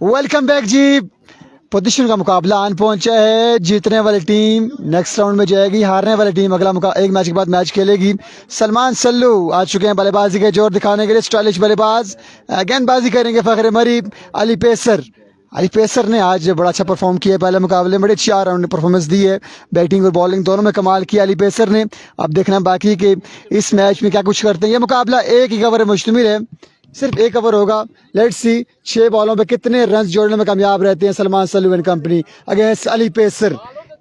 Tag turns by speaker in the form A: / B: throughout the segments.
A: Welcome back जी। Position का मुकाबला आन पहुंचा है। जीतने वाली टीम नेक्स्ट राउंड में जाएगी, हारने वाली टीम अगला एक मैच के बाद मैच खेलेगी। सलमान सल्लू आ चुके हैं बल्लेबाजी के जोर दिखाने के लिए। स्टाइलिश बल्लेबाज गेंदबाजी करेंगे फखरे मरीब। अली पेसर ने आज बड़ा अच्छा परफॉर्म किया। पहले मुकाबले में बड़े 4 राउंड परफॉर्मेंस दी है। बैटिंग और बॉलिंग दोनों में कमाल किया अली पेसर ने। अब देखना बाकी कि इस मैच में क्या कुछ करते हैं। ये मुकाबला एक ही ओवर में मुश्तमिल है, सिर्फ एक ओवर होगा। लेट्स सी 6 बॉलों पे कितने रन जोड़ने में कामयाब रहते हैं Salman Sallu and company against Ali pacer.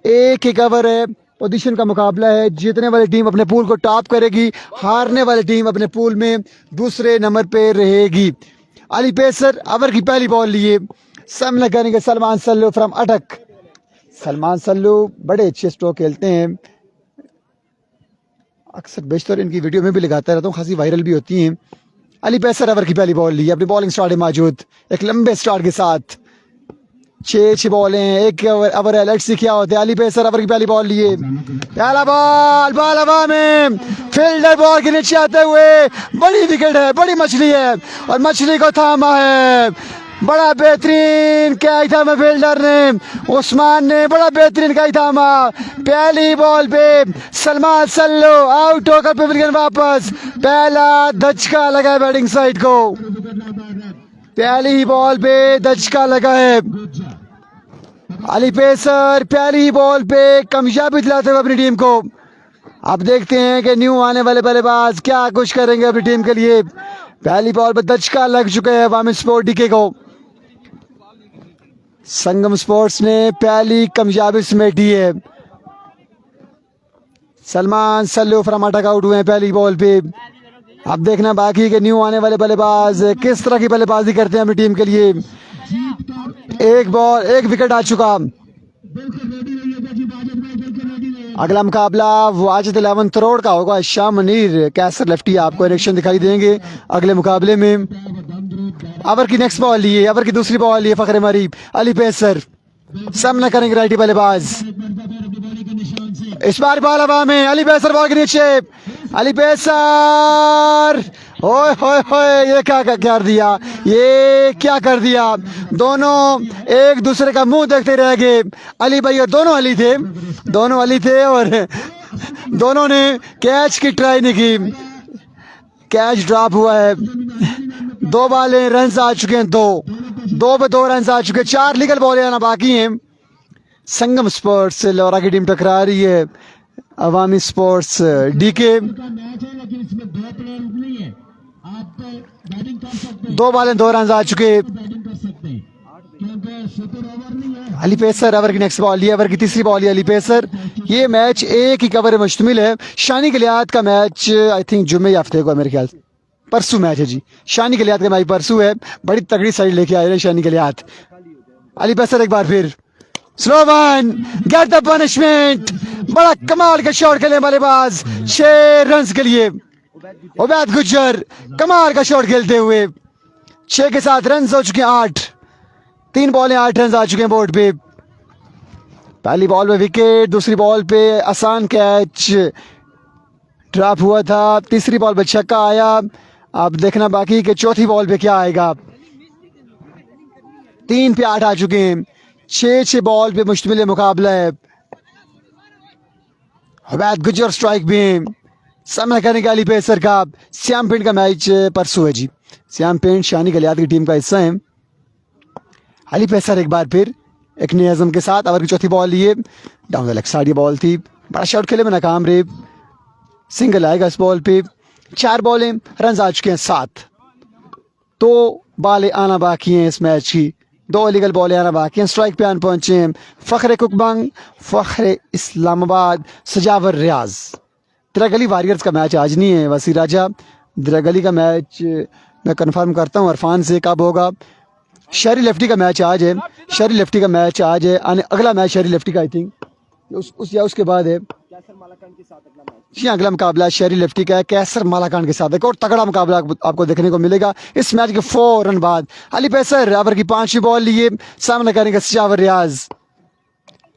A: एक ओवर है, पोजीशन का मुकाबला है। जीतने वाली टीम अपने पूल को टॉप करेगी, हारने वाली टीम अपने पूल में दूसरे नंबर पे रहेगी। अली पेसर ओवर की पहली बॉल लिए, सामना करेंगे सलमान सल्लू फ्रॉम अटक। सलमान सल्लू बड़े अच्छे स्ट्रोक खेलते हैं, अक्सर बेशतर इनकी वीडियो में भी लगाता रहता हूँ, खासी वायरल भी होती हैं। अली पेसर ओवर की पहली बॉल ली, अपनी बॉलिंग स्टार्ट है मौजूद एक लंबे स्टार्ट के साथ। 6 बॉलें हैं, एक ओवर है। लेट्स सी क्या होता है। अली पेसर ओवर की पहली बॉल लिए, पहला बॉल हवा में, फील्डर बॉल के नीचे आते हुए, बड़ी विकेट है, बड़ी मछली है और मछली को थामा है। बड़ा बेहतरीन कैच थामा फील्डर ने, उस्मान ने बड़ा बेहतरीन कैच थामा। पहली बॉल पे सलमान सल्लू आउट होकर पवेलियन वापस। पहला धचका लगा है बैटिंग साइड को, पहली ही बॉल पे धचका लगा है। अली पेसर पहली बॉल पे कामयाबी दिलाते हुए अपनी टीम को। अब देखते हैं कि न्यू आने वाले बल्लेबाज क्या कुछ करेंगे अपनी टीम के लिए। पहली बॉल पे धचका लग चुका है वामिन स्पोर्ट डीके को। संगम स्पोर्ट्स ने पहली कामयाबी समेटी है। सलमान सल्लू फ्रॉम अटक आउट हुए हैं पहली बॉल पे। अब देखना बाकी के न्यू आने वाले बल्लेबाज किस तरह की बल्लेबाजी करते हैं अपनी टीम के लिए। एक विकेट आ चुका। अगला मुकाबला वाजिद 11 करोड़ का होगा। शाह मनीर कैसर लेफ्टी आपको इरेक्शन दिखाई देंगे अगले मुकाबले में। ओवर की नेक्स्ट बॉल लिए, ओवर की दूसरी बॉल लिए फखरे मरीब। अली पेसर सामना करेंगे राइटी बल्लेबाज। इस बार बॉल हवा में, अली पेसर बॉल के नीचे। अली पेसर ओए होए होए, ये क्या कर दिया, ये क्या कर दिया। दोनों एक दूसरे का मुंह देखते रह गए। अली भाई और दोनों अली थे और दोनों ने कैच की ट्राई नहीं की। कैच ड्रॉप हुआ है। 2 बॉलें, रन आ चुके हैं 2 पे 2 रन आ चुके हैं। 4 लीगल बॉलें आना बाकी हैं। संगम स्पोर्ट्स से लौरा की टीम टकरा रही है अवामी स्पोर्ट्स डीके। 2 बॉलें 2 रन आ चुके। अली पेसर ओवर की नेक्स्ट बॉल लिया, ओवर की तीसरी बॉल है अली पेसर। ये मैच एक ही कवर में मुश्तमिल है। शानी गलियात का मैच आई थिंक जुम्मे या हफ्ते को, मेरे ख्याल से परसों मैच है जी। शानी गलियात का मैच परसों है। बड़ी तगड़ी साइड लेके आए हैं शानी गलियात। अली पेसर एक बार फिर slow one, get the punishment. बड़ा कमाल का शॉट खेले बल्लेबाज 6 रन के लिए। उबैद गुज्जर कमाल का शॉट खेलते हुए 6 के साथ रन हो चुके हैं 8। 3 बॉलें 8 रन आ चुके हैं बोर्ड पे। पहली बॉल पे विकेट, दूसरी बॉल पे आसान कैच ड्रॉप हुआ था, तीसरी बॉल पे छक्का आया। अब देखना बाकी कि चौथी बॉल पे क्या आएगा। 3 पे 8 आ चुके हैं। 6 बॉल पे मुश्तमिल मुकाबला है। उबैद गुज्जर स्ट्राइक में सामना करेंगे अली पेसर का। श्याम पेंट का मैच परसों है जी। श्याम पेंट शानी गलियात की टीम का हिस्सा है। अली पेसर एक बार फिर एक निज़म के साथ ओवर की चौथी बॉल लिए, down the leg side ball थी। बड़ा शॉट खेले में नाकाम रहे। सिंगल आएगा इस बॉल पे। 4 बॉलें, रन आ चुके हैं 7। 2 बॉलें आना बाकी हैं इस मैच की। 2 इलीगल बॉलें आना बाकी हैं। स्ट्राइक पे आन पहुंचे हैं फखरे कुकबंग, फखरे इस्लामाबाद, सजावर रियाज। दिरागली वॉरियर्स का मैच आज नहीं है वसी राजा। दिरागली का मैच मैं कंफर्म करता हूँ अरफान से कब होगा। शहरी लेफ्टी का मैच आज है। शहरी लेफ्टी का मैच आज है। अगला मैच शहरी लेफ्टी का आई थिंक उसके बाद है। अगला मुकाबला शहरी लेफ्टी का है कैसर मालाकान के साथ। एक और तगड़ा मुकाबला आपको देखने को मिलेगा इस मैच के 4 रन बाद। अली पेसर ओवर की 5वीं बॉल लिए, सामना करेंगे सजावर रियाज।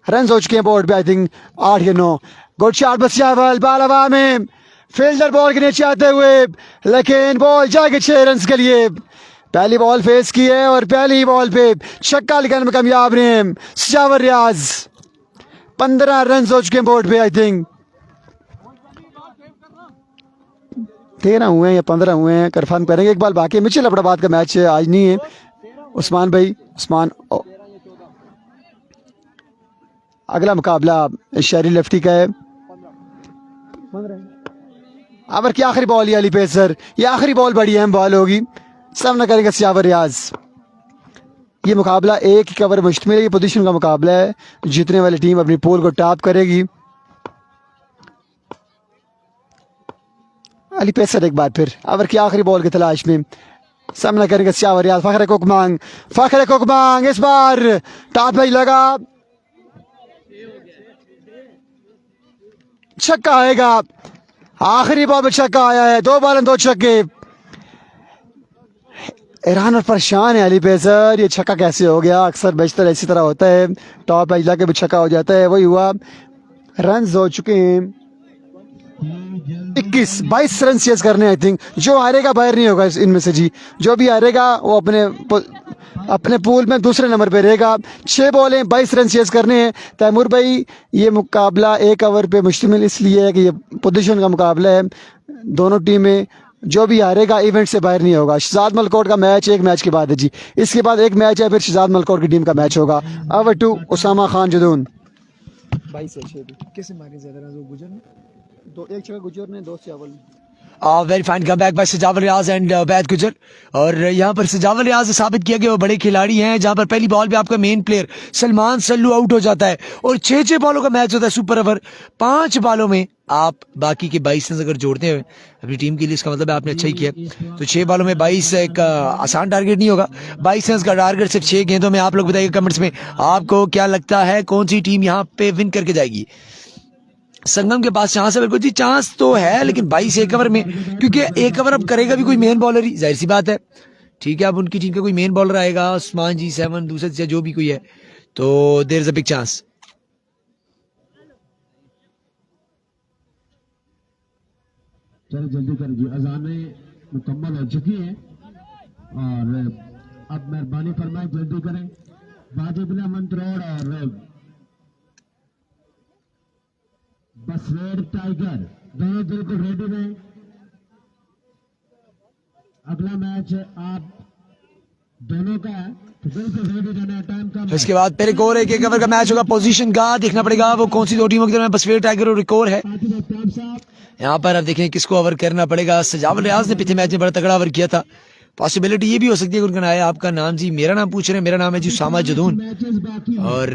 A: रन हो चुके हैं बोर्ड पे आई थिंक 8 या 9। गुड शॉट बस चावल, बाल हवा में, फील्डर बॉल के नीचे आते हुए, लेकिन बॉल जाएगी 6 रन के लिए। पहली बॉल फेस की है और पहली बॉल पे छक्का लगाने में कामयाब रहे सजावर रियाज। 15 रन हो चुके हैं बोर्ड पे। आई थिंक 13 हुए हैं या 15 हुए हैं, कंफर्म करेंगे। एक बाल बाकी है। मिचेल अब्बाबाद का मैच आज नहीं है। उस्मान भाई, उस्मान अगला मुकाबला शहरी लेफ्टी का है। ओवर की आखिरी बॉल ये अली पेसर, ये आखिरी बॉल बड़ी अहम बॉल होगी। सामना करेगा सजावर रियाज। ये मुकाबला एक ही कवर मुश्तमिल है। ये पोजीशन का मुकाबला है। जीतने वाली टीम अपनी पोल को टॉप करेगी। अली पेसर एक बार फिर ओवर की आखिरी बॉल की तलाश में सामना करेगा सजावर रियाज। फखरे कोकमांग, फखरे कोकमांग इस बार टॉप पे लगा, छक्का आएगा। आखिरी बॉल में छक्का आया है। 2 बॉल 2 छक्के। ईरान और परेशान है अली पेसर, ये छक्का कैसे हो गया। अक्सर बेशतर इसी तरह होता है, टॉप एज के भी छक्का हो जाता है। वही हुआ। रन हो चुके हैं 22 रन चेस करने। आई थिंक जो हारेगा बाहर नहीं होगा इनमें से जी। जो भी हारेगा वो अपने पूल में दूसरे नंबर पे रहेगा। 6 बॉलें 22 रन चेस करने हैं। तैमूर भाई, ये मुकाबला एक ओवर पे मुश्तमिल इसलिए है कि ये पोजीशन का मुकाबला है। दोनों टीमें, जो भी हारेगा इवेंट से बाहर नहीं होगा। शहजाद मलकोट का मैच एक मैच के बाद है जी। इसके बाद एक मैच है, फिर शहजाद मलकोट की टीम का मैच होगा। ओवर 2 उसामा खान जदून। 22 से 6 कैसे मारे ज्यादा रन गुजर ने, 2 1 छक्का गुजर ने, 2 चावल।
B: Very fine come back by सजावल रियाज एंड बैद गुजर। और यहाँ पर सजावल रियाज ने साबित किया कि वो बड़े खिलाड़ी हैं। जहाँ पर पहली बॉल पे आपका main player Salman Sallu out हो जाता है और 6 बॉलों का मैच होता है सुपर ओवर। 5 बॉलों में आप बाकी के 22 रन अगर जोड़ते हैं अपनी टीम के लिए, इसका मतलब है आपने अच्छा ही किया। तो 6 बॉलों में 22 एक आसान टारगेट नहीं होगा। 22 रन का टारगेट सिर्फ 6 गेंदों में। आप लोग बताइए कमेंट्स में आपको क्या लगता है कौन सी टीम यहाँ पे विन करके जाएगी। संगम के पास चांस है, बिल्कुल जी चांस तो है, लेकिन 22 एक ओवर में, क्योंकि एक ओवर अब करेगा भी कोई मेन बॉलर ही, जाहिर सी बात है। ठीक है, अब उनकी टीम का कोई मेन बॉलर आएगा, उस्मान जी 7 दूसरे से जो भी कोई है, तो there is a big chance.
C: चलो जल्दी कर जी, अजानें मुकम्मल हो चुकी हैं और अब मेहरबानी फरमाए जल्दी करें। वाजिब मंत्रोड़ और बसवेड़ टाइगर दोनों बिल्कुल रेडी रहें। अगला मैच आप दोनों का है तो बिल्कुल रेडी रहना है। टाइम कम।
B: इसके बाद फिर एक और एक ओवर का मैच होगा। पोजीशन का देखना पड़ेगा वो कौन सी 2 टीमों की तरफ, बसवेड़ टाइगर और एक और है। यहाँ पर अब देखें किसको ओवर करना पड़ेगा। सजावल रियाज ने पिछले मैच में बड़ा तगड़ा ओवर किया था। पॉसिबिलिटी ये भी हो सकती है कि उनका नाम है, आपका नाम जी, मेरा नाम पूछ रहे हैं। मेरा नाम है जी उसामा जदून। और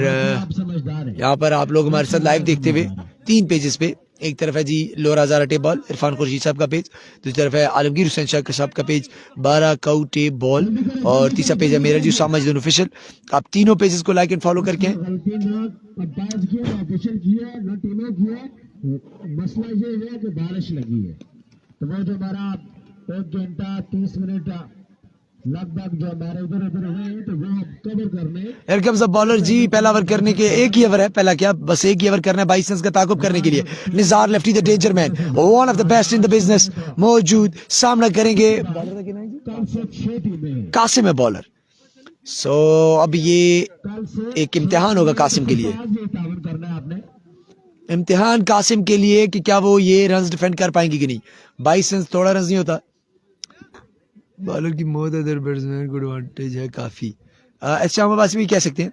B: यहाँ पर आप लोग हमारे साथ लाइव देखते हुए 3 पेजेस पे, एक तरफ है जी लोरा हज़ारा टेप बॉल इरफान खुर्शीद साहब का पेज, दूसरी तरफ है आलमगीर हुसैन शाह साहब का पेज 12 काउ टेप बॉल, और तीसरा पेज है मेरा जी उसामा जदून ऑफिशियल। आप तीनों पेजेस को लाइक एंड फॉलो करके।
C: मसला ये है कि बारिश लगी है, तो वो जो हमारा 1 घंटा 30 मिनट लगभग जो हमारे इधर उधर हुए तो वो कवर करने।
B: Here comes the bowler जी। पहला ओवर करने के एक ही ओवर है, पहला क्या बस एक ही ओवर करना है 22 रन का ताकुब करने के लिए। Nizar lefty the danger man, one of the best in the business मौजूद, सामना करेंगे कासिम है बॉलर। सो अब ये एक इम्तिहान होगा कासिम के लिए, इम्तिहान कासिम के लिए कि क्या वो ये रन डिफेंड कर पाएंगे कि नहीं। 22 रन थोड़ा रन नहीं होता। बॉलर की मौत अदर बैट्समैन को एडवांटेज है काफी, ऐसे हम बात भी कह सकते हैं।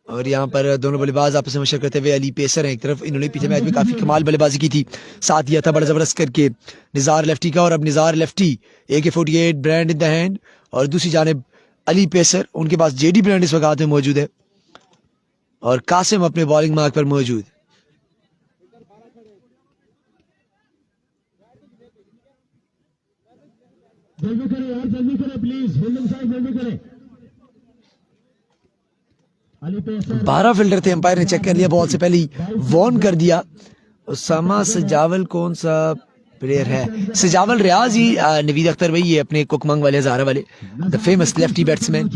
B: और यहाँ पर दोनों बल्लेबाज आपस में मशक्कत करते हुए अली पेसर हैं एक तरफ, इन्होंने पिछले मैच में काफी कमाल बल्लेबाजी की थी, साथ दिया था बड़ा जबरदस्त करके निज़ार लेफ्टी का। और अब Nizar lefty AK-48 brand in the hand, और दूसरी जानिब अली पेसर, उनके पास JD ब्रांड इस वक्त में मौजूद है, और कासिम अपने बॉलिंग मार्क पर मौजूद।
C: जल्दी करें यार, जल्दी करें प्लीज, फील्डिंग साइड जल्दी करें।
B: 12 फील्डर थे, अंपायर ने चेक कर लिया, बॉल से पहले ही वार्न कर दिया। उसामा सजावल कौन सा प्लेयर है? सजावल रियाज ही, नवीद अख्तर वही है अपने कुकमंग वाले हज़ारा वाले, द फेमस लेफ्टी बैट्समैन।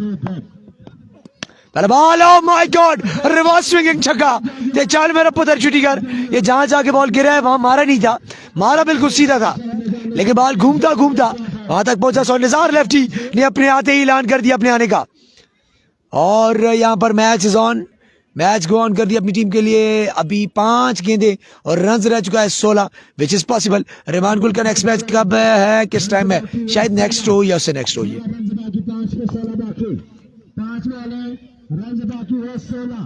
B: पहला ball, oh my God, reverse swinging छक्का। ते चल मेरा पुत्र छुट्टी कर। ये जहां जाके बॉल गिरा है वहां मारा नहीं था, मारा बिल्कुल सीधा था, लेकिन बॉल घूमता घूमता वहां तक पहुंचा। सो निज़ार लेफ्टी ने अपने आते ही ऐलान कर दिया अपने आने का, और यहाँ पर match is on, match go on कर दिया अपनी टीम के लिए। अभी 5 गेंदे और रन रह चुका है 16, विच इज पॉसिबल। रहमान गुल का नेक्स्ट मैच कब है, किस टाइम है, शायद नेक्स्ट हो या उससे नेक्स्ट हो। ये
C: 5 वाले रन बाकी है 16।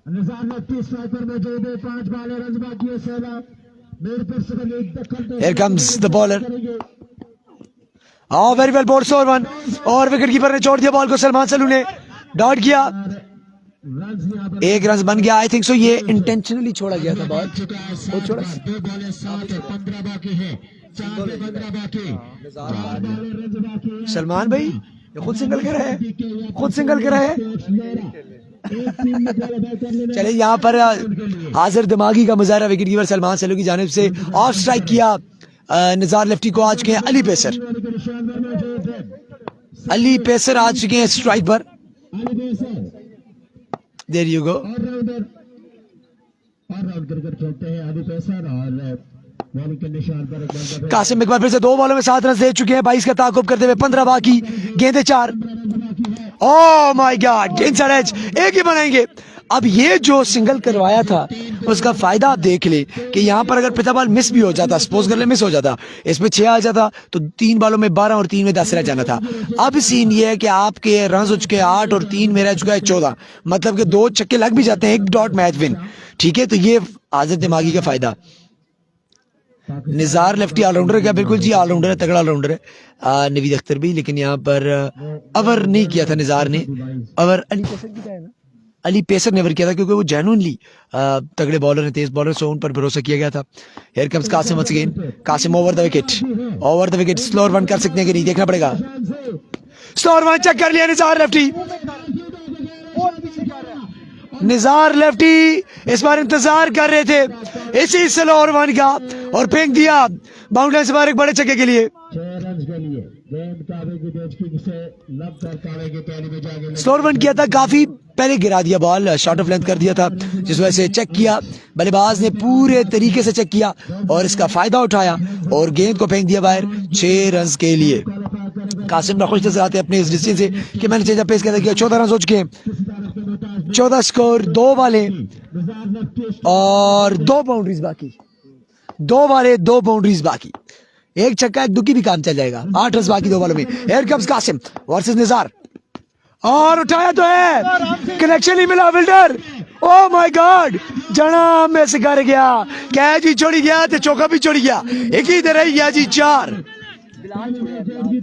C: निज़ार लेफ्टी स्ट्राइकर मौजूद है, 5 वाले रन बाकी है 16। मेरे पर से एक दखल।
B: Here comes the bowler. Oh, very well bowled, score one. और विकेट कीपर ने छोड़ दिया बॉल को, सलमान सल्लू ने डॉट किया, एक रन बन गया। आई थिंक सो ये इंटेंशनली छोड़ा गया था बॉल, वो छोड़ा।
C: 2 बॉलें 7 है, 15 बाकी है, 4 पे 15 बाकी, 4 बॉलें रन बाकी है।
B: सलमान भाई ये खुद सिंगल कर रहा है, खुद सिंगल कर रहा है। चले यहाँ पर हाजिर दिमागी का मुजाहरा विकेट कीपर सलमान सल्लू की जानिब से। ऑफ स्ट्राइक किया निज़ार लेफ्टी को, आ चुके हैं अली पेसर। अली पेसर आ चुके हैं स्ट्राइक पर। There you go. कासिम एक बार फिर से 2 बॉलों में 7 रन दे चुके हैं, 22 का ताकुब करते हुए, 15 बाकी, गेंदे 4। Oh my god, inside edge, एक ही बनाएंगे। अब ये जो सिंगल करवाया था उसका फायदा आप देख ले कि यहाँ पर अगर पिता बॉल मिस भी हो जाता, सपोज कर ले मिस हो जाता, इसमें 6 आ जाता तो 3 बॉलों में 12 और 3 में 10 रह जाना था। अब सीन ये है कि आपके रन हो चुके हैं 8 और 3 में रह चुका है 14, मतलब कि 2 छक्के लग भी जाते हैं, 1 डॉट मैच विन। ठीक है, तो ये आज़िर दिमागी का फायदा। निज़ार लेफ्टी ऑलराउंडर है क्या? बिल्कुल जी, ऑलराउंडर है, तगड़ा ऑलराउंडर है। नवीद अख्तर भी, लेकिन यहाँ पर अवर नहीं किया था निज़ार ने। अवर अली पेसर ने अवर किया था क्योंकि वो जेन्युइनली तगड़े बॉलर हैं, तेज बॉलर, सो उन पर भरोसा किया गया था। Here comes Qasim once again, Qasim over the wicket, over the wicket. Slower one कर सकते हैं कि नहीं, देखना पड़ेगा। स्लोअर वन चेक कर लिया निज़ार लेफ्टी। निज़ार लेफ्टी इस बार इंतजार कर रहे थे इसी स्लोअर वन का और फेंक दिया बाउंड्री से बाहर एक बड़े छक्के के लिए। स्लोअर वन किया था, काफी पहले गिरा दिया बॉल, शॉर्ट ऑफ लेंथ कर दिया था, जिस वजह से चेक किया, बल्लेबाज ने पूरे तरीके से चेक किया और इसका फायदा उठाया और गेंद को फेंक दिया बाहर 6 रन के लिए। कासिम खुश नजर आते हैं अपने इस डिसीजन से कि मैंने चेंज पेश किया था। 14 रन हो चुके हैं, 14 स्कोर, 2 वाले और 2 बाउंड्रीज बाकी, 2 वाले 2 बाउंड्रीज बाकी, एक छक्का एक दुकी भी काम चल जाएगा। 8 रन बाकी 2 बॉलों में। Here comes Qasim versus Nizar, और उठाया तो है, कनेक्शन नहीं मिला फिल्डर। ओह माय गॉड, जना में से कर गया, कैच भी छोड़ी गया तो चौका भी छोड़ी गया, एक ही तरह गया जी 4।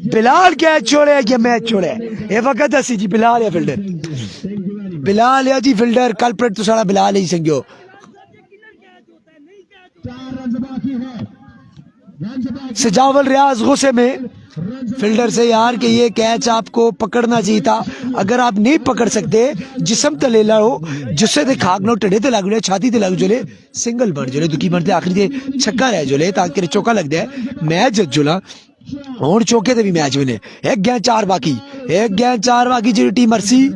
B: बिलाल कैच छोड़े या मैच छोड़े, ये वक्त दसी जी बिलाल या फिल्डर, बिलाल या जी फिल्डर, कल्प्रिट तो सारा बिलाल ही संगियो। सजावल रियाज गुस्से में फील्डर से यार कि ये कैच आपको पकड़ना चाहिए था, अगर आप नहीं पकड़ सकते जिसम तले लाओ, जिससे ते खागनो टड़े ते लागू छाती ते लागू जोले, सिंगल बन जोले, दुखी बनते आखिरी ते छक्का रह जोले ताकि चौका लग जाए, मैच जोला और चौके ते भी मैच विने। एक गेंद 4 बाकी, एक गेंद 4 बाकी जी टीम मर्सी।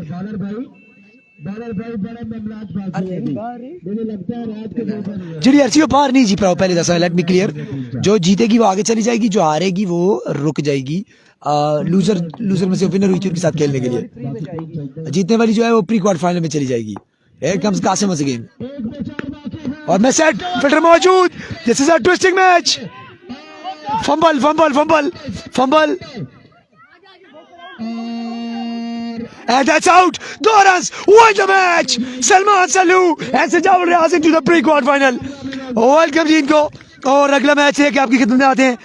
B: जी अर्सी बाहर नहीं जी पाओ, पहले दसा लेट मी क्लियर, जो जीतेगी वो आगे चली जाएगी, जो हारेगी वो रुक जाएगी। लूजर में से विनर हुई थी उनके साथ खेलने के लिए, जीतने वाली जो है वो प्री क्वार्टर फाइनल में चली जाएगी। हियर कम्स कासिम अगेन और मैं सेट, फिल्डर मौजूद, this is a twisting match. Fumble fumble fumble fumble and that's out. 2 runs win the match. Salman Sallu and Sajawal Riaz into the pre-quarter final. Welcome जी इनको, और अगला match है कि आपकी खिदमत में आते हैं